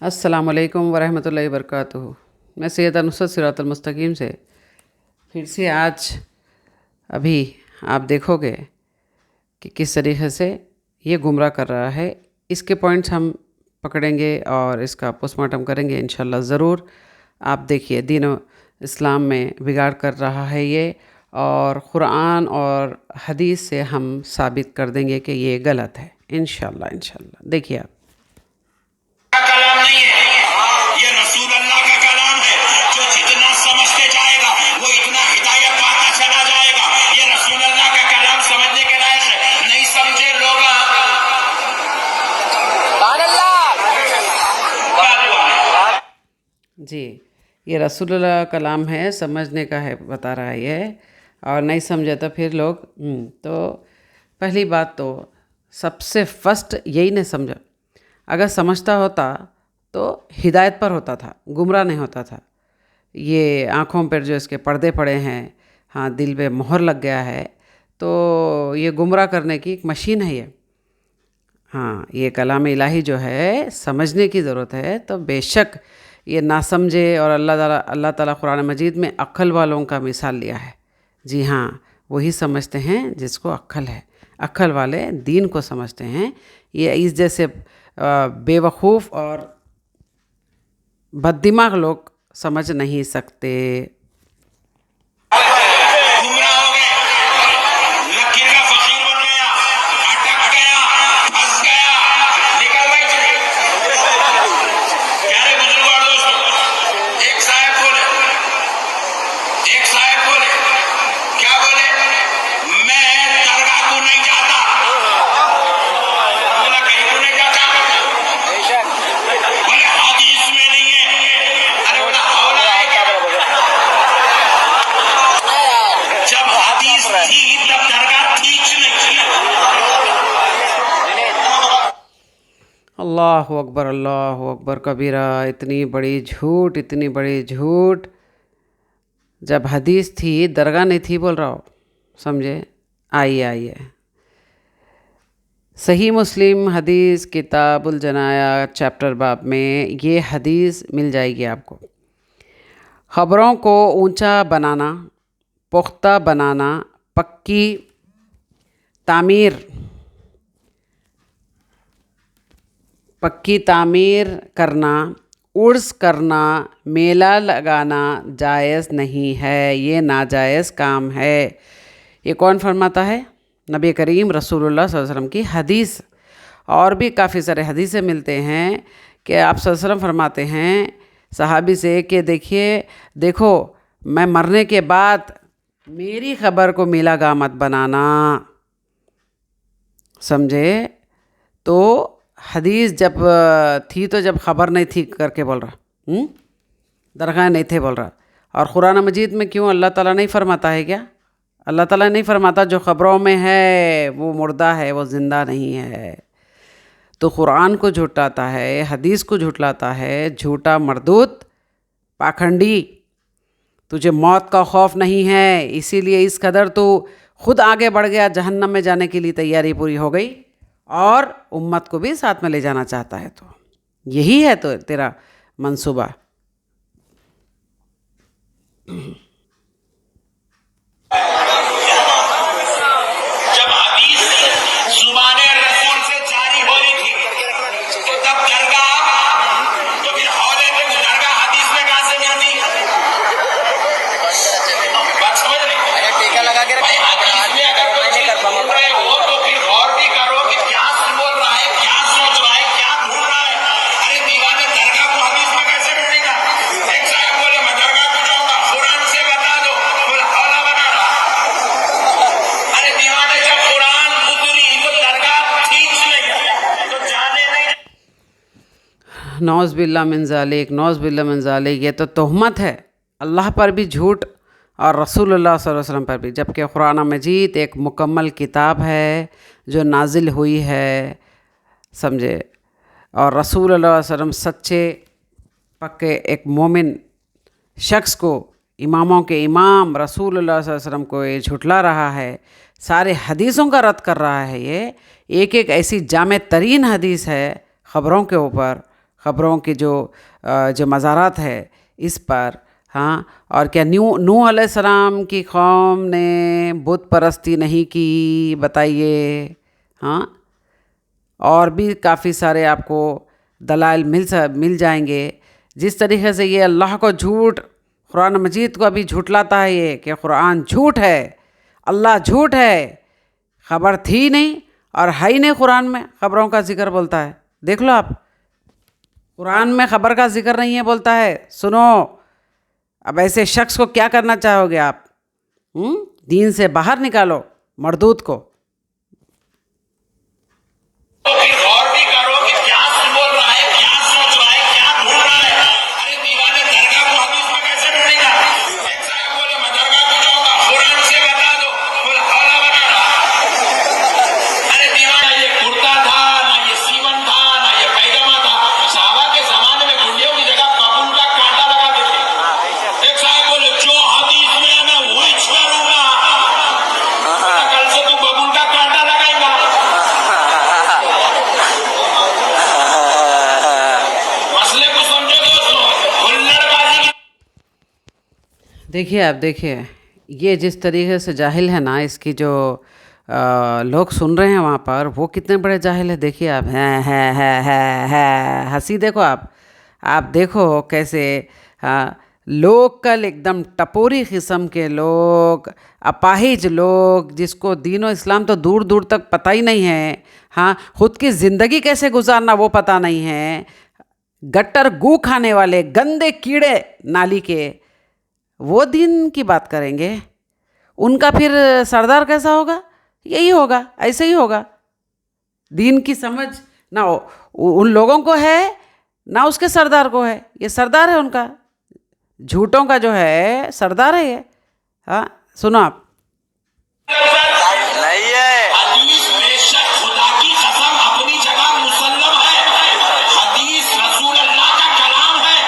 السلام علیکم ورحمۃ اللہ وبرکاتہ۔ میں سیدہ نصرت صراط المستقیم سے پھر سے آج ابھی آپ دیکھو گے کہ کس طریقے سے یہ گمراہ کر رہا ہے۔ اس کے پوائنٹس ہم پکڑیں گے اور اس کا پوسٹ مارٹم کریں گے انشاءاللہ ضرور۔ آپ دیکھیے دین و اسلام میں بگاڑ کر رہا ہے یہ، اور قرآن اور حدیث سے ہم ثابت کر دیں گے کہ یہ غلط ہے انشاءاللہ دیکھیے آپ۔ کلام نہیں ہے، یہ رسول اللہ کا کلام ہے۔ جو جتنا سمجھتے جائے گا وہ اتنا ہدایت پاتا چلا جائے گا۔ یہ رسول اللہ کا کلام سمجھنے کے لائق ہے، نہیں سمجھے لوگ جی، یہ رسول اللہ کا کلام ہے، سمجھنے کا ہے بتا رہا ہے یہ، اور نہیں سمجھے تو پھر لوگ تو پہلی بات تو سب سے فرسٹ یہی نہیں سمجھا۔ اگر سمجھتا ہوتا تو ہدایت پر ہوتا تھا، گمراہ نہیں ہوتا تھا۔ یہ آنکھوں پر جو اس کے پردے پڑے ہیں، ہاں دل پہ مہر لگ گیا ہے، تو یہ گمراہ کرنے کی ایک مشین ہے یہ۔ ہاں یہ کلام الہی جو ہے سمجھنے کی ضرورت ہے، تو بے شک یہ نہ سمجھے، اور اللہ تعالیٰ قرآن مجید میں عقل والوں کا مثال لیا ہے۔ جی ہاں، وہی سمجھتے ہیں جس کو عقل ہے، عقل والے دین کو سمجھتے ہیں۔ یہ اس جیسے بے وقوف اور بد دماغ لوگ سمجھ نہیں سکتے۔ گمراہ ہو گئے، لکیر کا فقیر بن گیا، اٹک گیا، پھنس گیا، نکل گئی پیارے بزرگ اور دوستوں، ایک صاحب بولے کیا بولے؟ میں درگاہ کو نہیں جاتا۔ بولا کہیں کو نہیں جاتا؟ بولے حدیث میں نہیں ہے۔ ارے بولا حوالہ ہے کیا؟ جب حدیث تھی تب درگاہ تھی نہیں۔ اللہ اکبر کبیرہ، اتنی بڑی جھوٹ۔ جب حدیث تھی درگاہ نہیں تھی بول رہا ہو، سمجھے؟ آئیے صحیح مسلم حدیث کتاب الجنایہ چیپٹر باب میں یہ حدیث مل جائے گی آپ کو۔ خبروں کو اونچا بنانا، پختہ بنانا، پکی تعمیر کرنا، عرس کرنا، میلہ لگانا جائز نہیں ہے، یہ ناجائز کام ہے۔ یہ کون فرماتا ہے؟ نبی کریم رسول اللہ صلی اللہ علیہ وسلم کی حدیث۔ اور بھی کافی سارے حدیثیں ملتے ہیں کہ آپ صلی اللہ علیہ وسلم فرماتے ہیں صحابی سے کہ دیکھو میں مرنے کے بعد میری خبر کو میلہ گاہ مت بنانا، سمجھے؟ تو حدیث جب تھی تو جب خبر نہیں تھی کر کے بول رہا، درگاہ نہیں تھے بول رہا۔ اور قرآن مجید میں کیوں اللہ تعالیٰ نہیں فرماتا ہے کیا؟ اللہ تعالیٰ نہیں فرماتا جو خبروں میں ہے وہ مردہ ہے، وہ زندہ نہیں ہے۔ تو قرآن کو جھٹلاتا ہے، حدیث کو جھٹلاتا ہے، جھوٹا مردود پاکھنڈی۔ تجھے موت کا خوف نہیں ہے، اسی لیے اس قدر تو خود آگے بڑھ گیا، جہنم میں جانے کے لیے تیاری پوری ہو گئی، اور امت کو بھی ساتھ میں لے جانا چاہتا ہے۔ تو یہی ہے تو تیرا منصوبہ۔ جب حدیث زبان رسول سے جاری ہو رہی تھی تو تب درگاہ، تو پھر حوالے پہ درگاہ حدیث میں کہاں سے ملتی؟ بات سمجھ رہے؟ ٹیکا لگا کے بھائی حدیث میں اگر کوئی چیز بول رہے ہو تو پھر غور بھی کرو کہ کیا بول رہا ہے، کیا سوچ رہا ہے، کیا ڈھونڈ رہا ہے۔ ارے دیوانے درگاہ کو حدیث میں کیسے ملے گا؟ ایک صاحب بولے میں درگاہ کو جاؤں گا، قرآن سے بتا دو، بولا حوالہ بنا رہا۔ ارے دیوانے جب قرآن اتری تو درگاہ تھیچ نہیں تو جانے نہیں۔ نعوذ باللہ من ذالک، یہ تو تہمت ہے، اللہ پر بھی جھوٹ اور رسول اللہ صلی اللہ علیہ وسلم پر بھی، جبکہ قرآن مجید ایک مکمل کتاب ہے جو نازل ہوئی ہے، سمجھے؟ اور رسول اللہ صلی اللہ علیہ وسلم سچے پکے ایک مومن شخص کو، اماموں کے امام رسول اللہ صلی اللہ علیہ وسلم کو یہ جھٹلا رہا ہے، سارے حدیثوں کا رد کر رہا ہے۔ یہ ایک ایسی جامع ترین حدیث ہے خبروں کے اوپر، خبروں کے جو مزارات ہے اس پر. ہاں، اور کیا نوح علیہ السلام کی قوم نے بت پرستی نہیں کی؟ بتائیے. ہاں، اور بھی کافی سارے آپ کو دلائل مل جائیں گے. جس طریقے سے یہ اللہ کو قرآن مجید کو ابھی جھٹلاتا ہے یہ کہ قرآن جھوٹ ہے، اللہ جھوٹ ہے، خبر تھی نہیں اور ہے ہی نہیں. قرآن میں خبروں کا ذکر بولتا ہے. دیکھ لو آپ، قرآن میں خبر کا ذکر نہیں ہے بولتا ہے. سنو، اب ایسے شخص کو کیا کرنا چاہو گے آپ؟ دین سے باہر نکالو مردود کو. تو پھر غور بھی کرو کہ کیا بول رہا ہے، کیا سوچ رہا ہے، کیا ڈھونڈ رہا ہے. ارے دیوانے درگاہ کو حدیث میں کیسے ڈھونڈے گا؟ ایک صاحب بولے میں درگاہ کو جاؤں گا، قرآن سے بتا دو. بولا حوالہ بنا رہا. ارے دیوانہ، یہ کرتا تھا نہ یہ سیون تھا نہ یہ پیجامہ تھا. صحابہ کے زمانے میں گنڈیوں کی جگہ ببول کا کانٹا لگاتے تھے. ایک صاحب بولے جو حدیث میں ہے میں وہی چھوڑوں گا. کل سے تو ببول کا کانٹا لگائیں گا. مسئلے کو سمجھو دوستو، ہلڑ بازی کی. دیکھیے آپ، دیکھیے یہ جس طریقے سے جاہل ہے نا، اس کی جو لوگ سن رہے ہیں وہاں پر، وہ کتنے بڑے جاہل ہیں. دیکھیے آپ، ہنسی دیکھو آپ دیکھو کیسے لوکل ایک دم ٹپوری قسم کے لوگ، اپاہج لوگ، جس کو دین و اسلام تو دور دور تک پتہ ہی نہیں ہے. ہاں، خود کی زندگی کیسے گزارنا وہ پتہ نہیں ہے. گٹر گو کھانے والے گندے کیڑے نالی کے، وہ دین کی بات کریں گے. ان کا پھر سردار کیسا ہوگا؟ یہی ہوگا، ایسے ہی ہوگا. دین کی سمجھ نہ ان لوگوں کو ہے نہ اس کے سردار کو ہے. یہ سردار ہے ان کا، جھوٹوں کا جو ہے سردار ہے یہ. ہاں، سنو آپ. نہیں ہے حدیث بے شک خدا کی قسم اپنی جگہ مسلم ہے. حدیث رسول اللہ کا کلام ہے،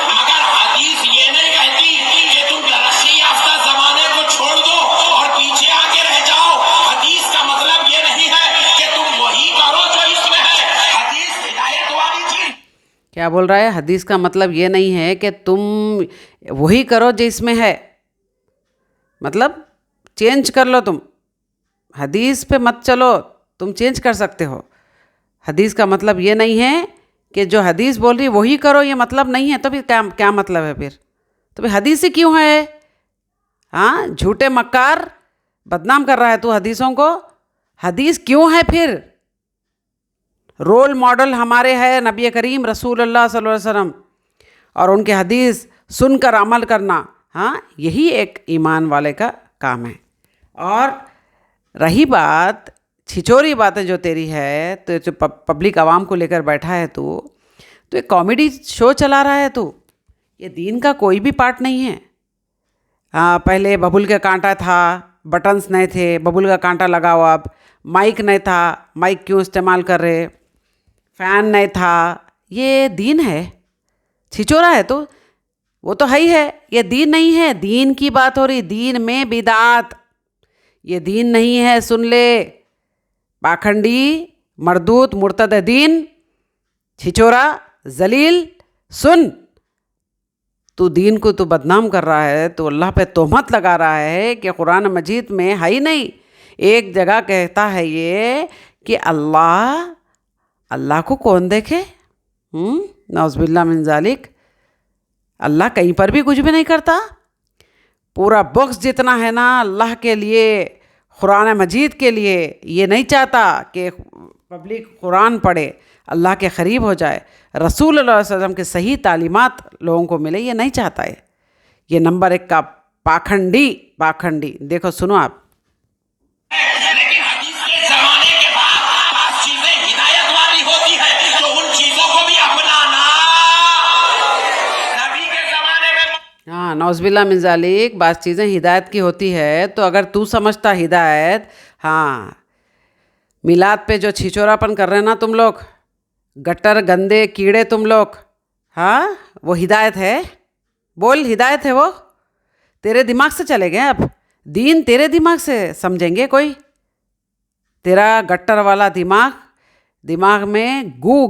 مگر حدیث یہ نہیں کہتی کہ تم ترقی یافتہ زمانے کو چھوڑ دو اور پیچھے آ کے رہ جاؤ. حدیث کا مطلب یہ نہیں ہے کہ تم وہی کرو جو اس میں ہے. حدیث ہدایت والی چیز. کیا بول رہا ہے؟ حدیث کا مطلب یہ نہیں ہے کہ تم وہی کرو جو اس میں ہے. مطلب چینج کر لو. تم حدیث پہ مت چلو، تم چینج کر سکتے ہو. حدیث کا مطلب یہ نہیں ہے کہ جو حدیث بول رہی وہی کرو، یہ مطلب نہیں ہے. تو پھر کیا مطلب ہے پھر؟ تو پھر حدیث ہی کیوں ہے؟ ہاں، جھوٹے مکار، بدنام کر رہا ہے تو حدیثوں کو. حدیث کیوں ہے پھر؟ رول ماڈل ہمارے ہے نبی کریم رسول اللہ صلی اللہ علیہ وسلم، اور ان کے حدیث سن کر عمل کرنا. ہاں، یہی ایک ایمان والے کا کام ہے. اور رہی بات چھچوری باتیں جو تیری ہے، تو جو پبلک عوام کو لے کر بیٹھا ہے تو ایک کامیڈی شو چلا رہا ہے. تو یہ دین کا کوئی بھی پارٹ نہیں ہے. ہاں، پہلے ببول کا کانٹا تھا، بٹنز نہیں تھے، ببول کا کانٹا لگاؤ. اب مائک نہیں تھا، مائک کیوں استعمال کر رہے؟ فین نہیں تھا. یہ دین ہے؟ چھچورا ہے تو وہ تو ہے ہی ہے. یہ دین نہیں ہے. دین کی بات ہو رہی، دین میں بدعات. یہ دین نہیں ہے. سن لے، پاکھنڈی، مردود، مرتد دین، چھچورا، ذلیل، سن. تو دین کو تو بدنام کر رہا ہے، تو اللہ پہ تہمت لگا رہا ہے کہ قرآن مجید میں ہے ہی نہیں. ایک جگہ کہتا ہے یہ کہ اللہ کو کون دیکھے؟ نعوذ باللہ من ذالک. اللہ کہیں پر بھی کچھ بھی نہیں کرتا. پورا بخش جتنا ہے نا اللہ کے لیے، قرآن مجید کے لیے، یہ نہیں چاہتا کہ پبلک قرآن پڑھے، اللہ کے قریب ہو جائے، رسول اللہ علیہ وسلم کے صحیح تعلیمات لوگوں کو ملے. یہ نہیں چاہتا ہے. یہ نمبر 1 کا پاکھنڈی. دیکھو، سنو آپ. لیکن حدیث کے زمانے کے بعد بعض چیزیں ہدایت والی ہوتی ہے، تو ان چیزوں کو بھی اپنانا. نبی کے زمانے میں ہاں، نعوذ باللہ من ذالک، بعض چیزیں ہدایت کی ہوتی ہے. تو اگر تو سمجھتا ہدایت، ہاں، میلاد پہ جو چھچورا پن کر رہے ہیں نا تم لوگ، گٹر گندے کیڑے تم لوگ، ہاں، وہ ہدایت ہے؟ بول، ہدایت ہے وہ؟ تیرے دماغ سے چلے گئے اب. دین تیرے دماغ سے سمجھیں گے کوئی؟ تیرا گٹر والا دماغ میں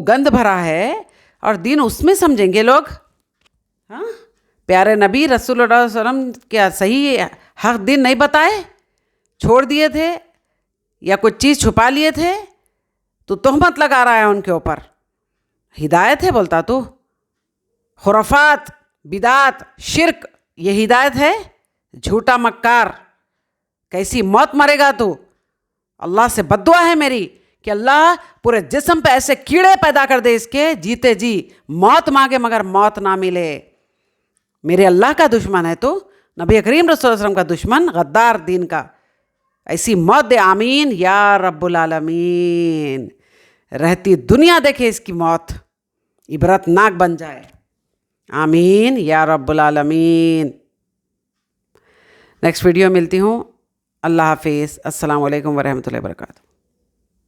گند بھرا ہے. اور دین اس میں سمجھیں گے لوگ. ہاں پیارے نبی رسول اللہ صلی اللہ علیہ وسلم کیا صحیح حق دین نہیں بتائے؟ چھوڑ دیے تھے یا کچھ چیز چھپا لیے تھے؟ تو تہمت لگا رہا ہے ان کے اوپر. ہدایت ہے بولتا تو؟ خرافات، بدعات، شرک یہ ہدایت ہے؟ جھوٹا مکار، کیسی موت مرے گا تو؟ اللہ سے بد دعا ہے میری کہ اللہ پورے جسم پہ ایسے کیڑے پیدا کر دے اس کے، جیتے جی موت مانگے مگر موت نہ ملے. میرے اللہ کا دشمن ہے تو، نبی کریم رسول اللہ علیہ وسلم کا دشمن، غدار دین کا. ایسی موت دے آمین یا رب العالمین. رہتی دنیا دیکھے اس کی موت عبرت ناک بن جائے. آمین یا رب العالمین. نیکسٹ ویڈیو ملتی ہوں. اللہ حافظ. السلام علیکم ورحمۃ اللہ وبرکاتہ.